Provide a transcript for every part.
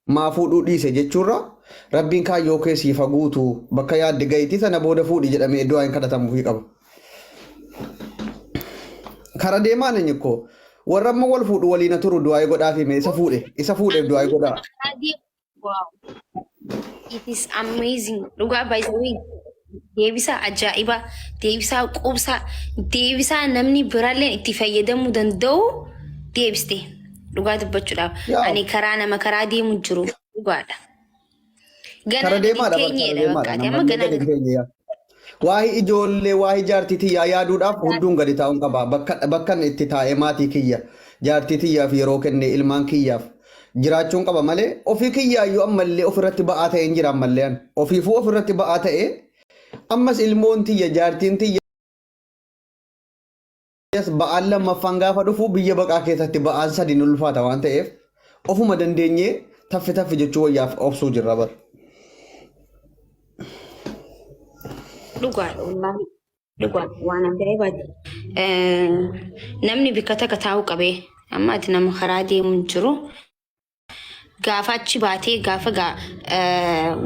maa fuudhuu dhiise jechuurra rabbiin kaayyoo keessii faguutu bakka yaadde gayitii sana booda fuudhi jedhamee iddoo hin kadhatamuufii qaba. Kara deemaa nanya ko warra amma wal fuudhu waliin turu du'aa godhaa fi isa fuudheef du'aa godhaa. Wow, it is amazing. Dhugaa by the way, deebisa ajaa'iba, deebisa qubsa, deebisa namni biraalleen itti fayyadamuu danda'u deebiste. Dhugaa dubbachuudhaaf ani karaa nama karaa deemu jiru dhugaadha. Kara deemaadha amma ganaa. Waa'ee ijoollee waa'ee jaartii tiyyaa yaaduudhaaf hunduun gadi taa'uun qaba. Bakka itti taa'ee maatii kiyya jaartii tiyyaaf yeroo kenne ilmaan kiyyaaf jiraachuun qaba malee ofii kiyyaayyuu ammallee ofirratti ba'aa ta'ee hin jira ammallee ofiifuu ofirratti ba'aa ta'ee ammas ilmoon tiyya jaartiin tiyya ba'aan lammaffaan gaafa dhufu biyya baqaa keessatti ba'aan sadi nu ulfaata waan ta'eef ofuma dandeenyee taffi jechuu wayyaaf obsuu jirra bar. Dhugaadha waan ajaa'ibaati. Namni bikka takka taa'uu qabee amma ati nama karaa deemu jiru gaafa achi baatee gaafa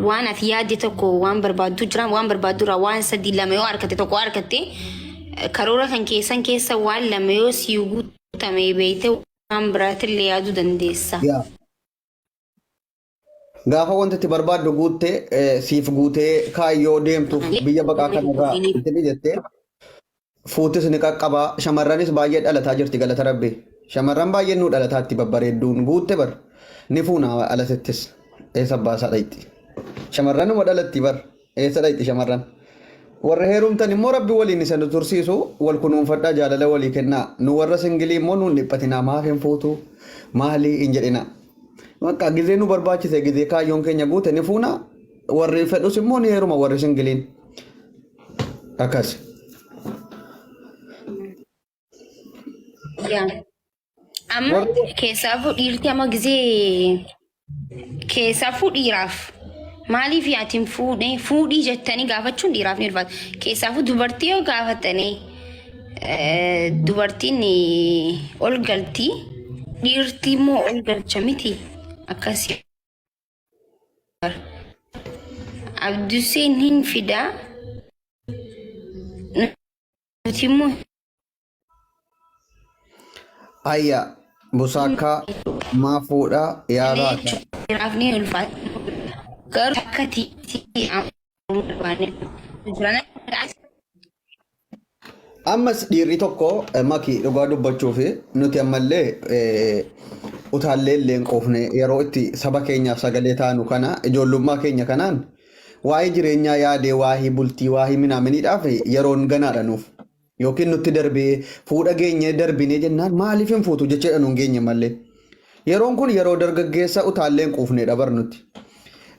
waan ati yaadde tokko waan barbaaddu jira waan barbaaddu waan sadii lama yoo harkatte tokko harkatte karoora kan keessan keessa waan lama yoo sii guutame beekte waan biraatillee yaaduu dandeessa. Gaafa wanti itti barbaaddu guuttee siif guutee kaayyoo deemtuuf biyya baqaa kanarraa itti jettee fuutis ni qaqqabaa shamarranis baay'ee dhalataa jirti galata rabbi shamarran baay'ee nu dhalataatti babbareedduun guutte bar ni fuuna alasittis eessa baasaa dhayti shamarran uma dhalatti bar eessa dhayti shamarran warra heerumtan immoo rabbi waliin isa nu tursiisu wal kunuunfadhaa jaalala walii kennaa nu warra singilii immoo nuun dhiphatinaa maaf hin fuutu maalii hin jedhina. Maka gizee nu barbaachise gizee kaayyoon keenya guute ni fuuna warri fedhus immoo ni heeruma warri singiliin akkas. Amma keessaafuu dhiirti amma gizee keessaafuu dhiiraaf maaliif yaatiin fuudhii jettanii gaafachuun dhiiraaf ni ulfaata. Keessaafuu dubartii yoo gaafatanii dubartiin ol galtii dhiirti immoo ol galcha miti. Akkasii Abduseen hin fidaa nuti immoo ayya busaakaa maa fuudhaa yaalaa raafni ulfaata garuu akka tiitii ammas dhiirri tokko makii dhugaa dubbachuuf nuti ammallee utaallee illee qoofne yeroo itti saba keenyaaf sagalee taanu kana ijoollummaa keenya kanaan waa'ee jireenyaa yaadee waa'ee bultii waa'ee minaaminiidhaaf yeroon ganaadha nuuf yookiin nutti darbee fuudha geenye darbinee jennaan maaliif hin fuutu jecheedha nuun geenye mallee yeroon kun yeroo dargaggeessa utaalleen quufneedha barnutti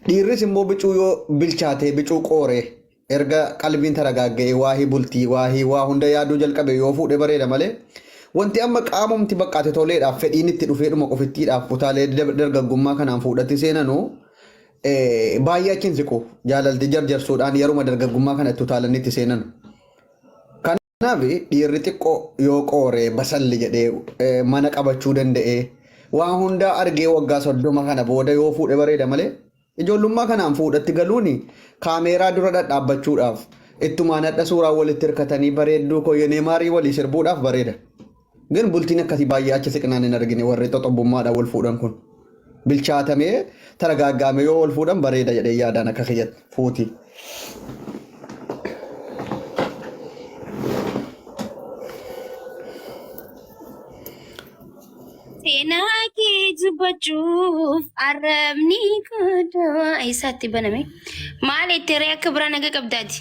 dhiirris immoo bicuu yoo bilchaatee bicuu qooree erga qalbiin taragaaga'ee waa'ee bultii waa'ee waa hunda yaaduu jalqabe yoo fuudhe bareeda malee wanti amma qaamumti baqqaate toleedhaaf fedhiin itti dhufeedhuma qofittiidhaaf utaalee dargaggummaa kanaan fuudhatti seenanuu baay'ee achiin siqu jaalalti jarjarsuudhaan yeruma dargaggummaa kanatti utaalanii itti seenanu. Kanaaf dhiirri xiqqoo yoo qooree basalli jedhee mana qabachuu danda'ee waa hundaa argee waggaa 30 kana booda yoo fuudhe bareeda malee ijoollummaa kanaan fuudhatti galuuni kaameeraa dura dhadhaabbachuudhaaf ittumaan hadha suuraa walitti hirkatanii bareedduu koyyonee maarii walii sirbuudhaaf bareeda. Gan bultiin akkasii baay'ee achi siqnaan hin argine warri xoxobbummaadhaan wal fuudhan kun bilchaatamee taragaaggaame yoo wal fuudhan bareeda jedhee yaadaan akka kiyyatti fuuti. Seenaa kee dubbachuuf arrabni godhaa eessaatti baname maal itti ree akka biraan naga qabdaati.